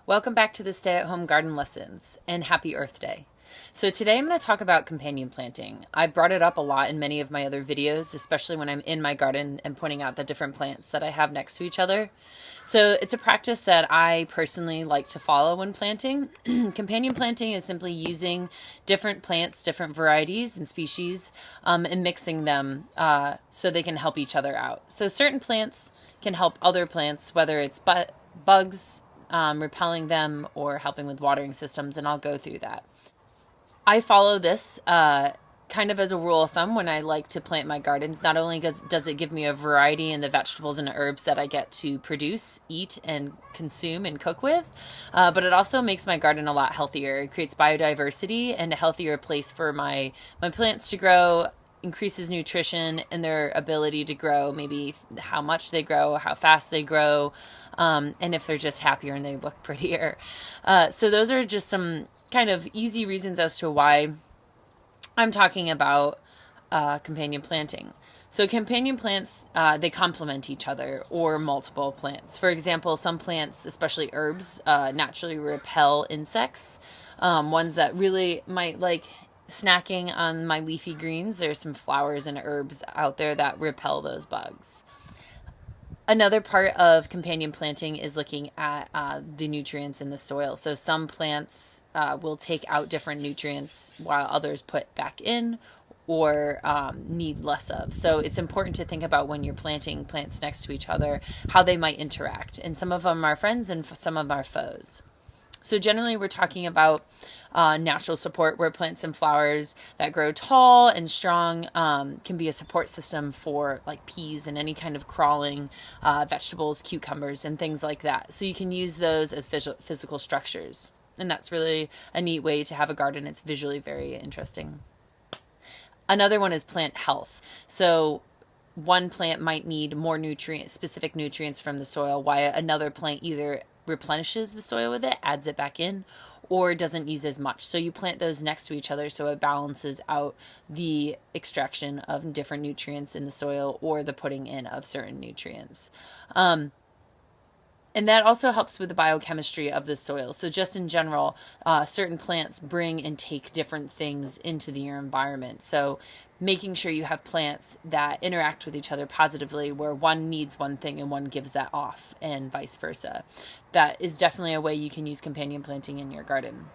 Welcome back to the Stay at Home Garden Lessons, and happy Earth Day. So today I'm going to talk about companion planting. I brought it up a lot in many of my other videos, especially when I'm in my garden and pointing out the different plants that I have next to each other. So it's a practice that I personally like to follow when planting. Companion planting is simply using different plants, different varieties and species, and mixing them so they can help each other out. So certain plants can help other plants, whether it's bugs, repelling them or helping with watering systems, and I'll go through that. I follow this kind of as a rule of thumb when I like to plant my gardens. Not only does it give me a variety in the vegetables and herbs that I get to produce, eat, and consume and cook with, but it also makes my garden a lot healthier. It creates biodiversity and a healthier place for my plants to grow, increases nutrition and their ability to grow, maybe how much they grow, how fast they grow, and if they're just happier and they look prettier. So those are just some kind of easy reasons as to why I'm talking about companion planting. So companion plants, they complement each other or multiple plants. For example, some plants, especially herbs, naturally repel insects. Ones that really might like snacking on my leafy greens. There's some flowers and herbs out there that repel those bugs. Another part of companion planting is looking at the nutrients in the soil. So some plants will take out different nutrients while others put back in or need less of. So it's important to think about when you're planting plants next to each other, how they might interact. And some of them are friends and some of them are foes. So generally we're talking about natural support, where plants and flowers that grow tall and strong can be a support system for like peas and any kind of crawling vegetables, cucumbers, and things like that. So you can use those as physical structures. And that's really a neat way to have a garden. It's visually very interesting. Another one is plant health. So one plant might need more specific nutrients from the soil, while another plant either replenishes the soil with it, adds it back in, or doesn't use as much. So you plant those next to each other so it balances out the extraction of different nutrients in the soil or the putting in of certain nutrients. And that also helps with the biochemistry of the soil. So just in general, certain plants bring and take different things into your environment. So making sure you have plants that interact with each other positively, where one needs one thing and one gives that off, and vice versa. That is definitely a way you can use companion planting in your garden.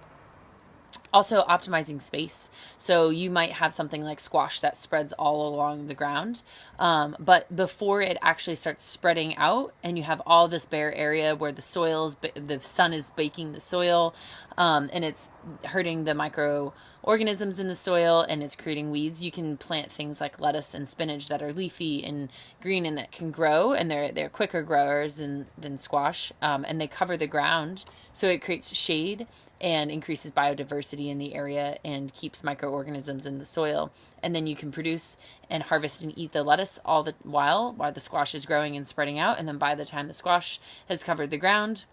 Also optimizing space. So you might have something like squash that spreads all along the ground. But before it actually starts spreading out and you have all this bare area where the sun is baking the soil, and it's hurting the microorganisms in the soil and it's creating weeds, you can plant things like lettuce and spinach that are leafy and green and that can grow, and they're quicker growers than squash, and they cover the ground. So it creates shade and increases biodiversity in the area and keeps microorganisms in the soil. And then you can produce and harvest and eat the lettuce all the while the squash is growing and spreading out. And then by the time the squash has covered the ground,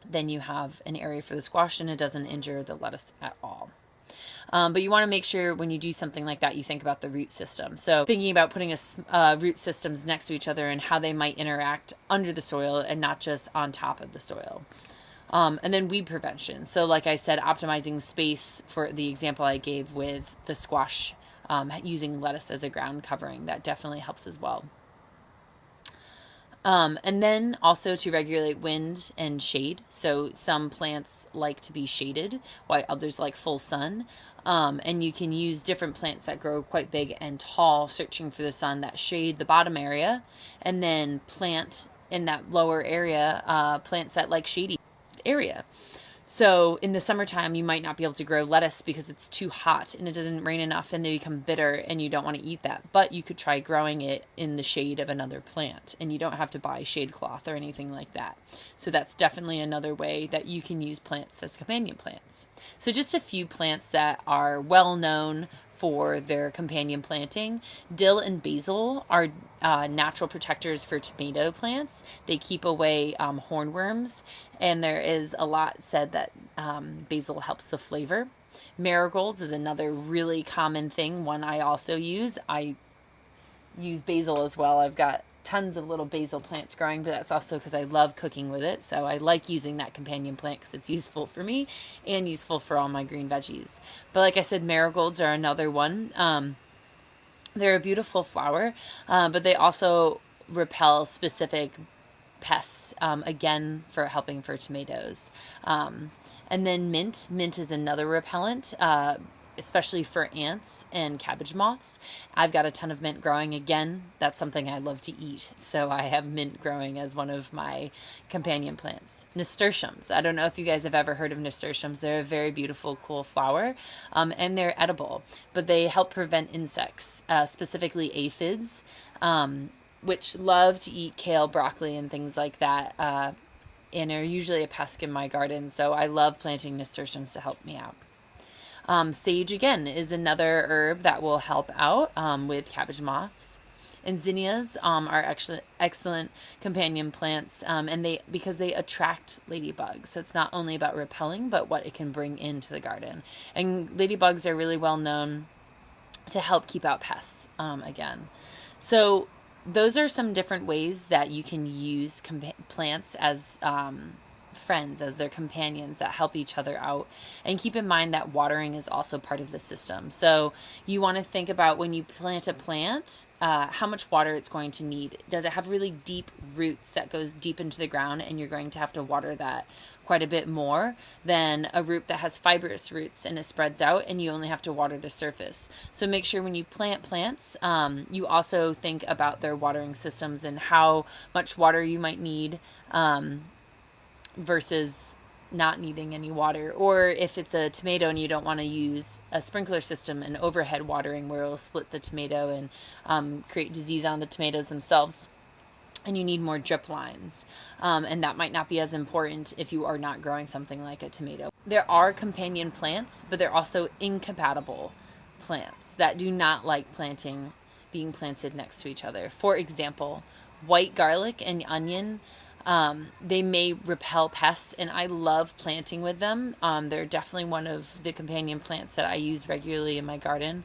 then you have an area for the squash and it doesn't injure the lettuce at all. But you want to make sure when you do something like that, you think about the root system. So thinking about putting root systems next to each other and how they might interact under the soil and not just on top of the soil. And then weed prevention. So like I said, optimizing space for the example I gave with the squash, using lettuce as a ground covering, that definitely helps as well. And then also to regulate wind and shade. So some plants like to be shaded, while others like full sun. And you can use different plants that grow quite big and tall, searching for the sun, that shade the bottom area, and then plant in that lower area, plants that like shady area. So in the summertime, you might not be able to grow lettuce because it's too hot and it doesn't rain enough and they become bitter and you don't want to eat that. But you could try growing it in the shade of another plant, and you don't have to buy shade cloth or anything like that. So that's definitely another way that you can use plants as companion plants. So just a few plants that are well known for their companion planting. Dill and basil are natural protectors for tomato plants. They keep away hornworms, and there is a lot said that basil helps the flavor. Marigolds is another really common thing, one I also use. I use basil as well. I've got tons of little basil plants growing, but that's also because I love cooking with it. So I like using that companion plant because it's useful for me and useful for all my green veggies. But like I said, marigolds are another one. They're a beautiful flower, but they also repel specific pests, again, for helping for tomatoes. And then mint. Mint is another repellent, especially for ants and cabbage moths. I've got a ton of mint growing. Again, that's something I love to eat. So I have mint growing as one of my companion plants. Nasturtiums. I don't know if you guys have ever heard of nasturtiums. They're a very beautiful, cool flower, and they're edible, but they help prevent insects, specifically aphids, which love to eat kale, broccoli, and things like that, and are usually a pest in my garden. So I love planting nasturtiums to help me out. Sage, again, is another herb that will help out with cabbage moths. And zinnias are excellent companion plants, and because they attract ladybugs. So it's not only about repelling, but what it can bring into the garden. And ladybugs are really well known to help keep out pests, again. So those are some different ways that you can use plants as friends, as their companions that help each other out. And keep in mind that watering is also part of the system. So you want to think about when you plant a plant, how much water it's going to need. Does it have really deep roots that goes deep into the ground, and you're going to have to water that quite a bit more than a root that has fibrous roots and it spreads out and you only have to water the surface. So make sure when you plant plants, you also think about their watering systems and how much water you might need, versus not needing any water. Or if it's a tomato and you don't want to use a sprinkler system and overhead watering where it'll split the tomato and create disease on the tomatoes themselves, and you need more drip lines. And that might not be as important if you are not growing something like a tomato. There are companion plants, but they're also incompatible plants that do not like being planted next to each other. For example, white garlic and onion, they may repel pests, and I love planting with them. They're definitely one of the companion plants that I use regularly in my garden,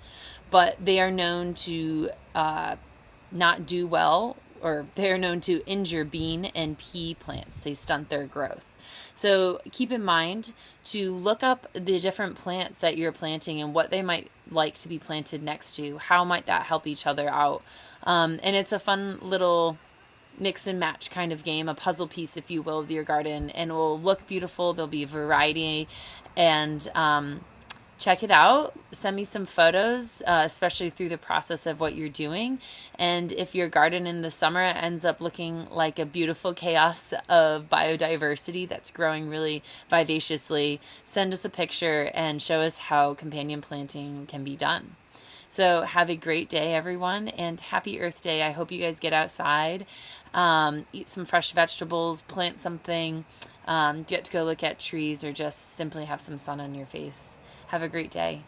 but they are known to not do well, or they're known to injure bean and pea plants. They stunt their growth. So keep in mind to look up the different plants that you're planting and what they might like to be planted next to. How might that help each other out? And it's a fun little mix and match kind of game, a puzzle piece, if you will, of your garden, and it will look beautiful. There'll be a variety, and check it out. Send me some photos, especially through the process of what you're doing. And if your garden in the summer ends up looking like a beautiful chaos of biodiversity that's growing really vivaciously, send us a picture and show us how companion planting can be done. So have a great day, everyone, and happy Earth Day. I hope you guys get outside, eat some fresh vegetables, plant something, get to go look at trees, or just simply have some sun on your face. Have a great day.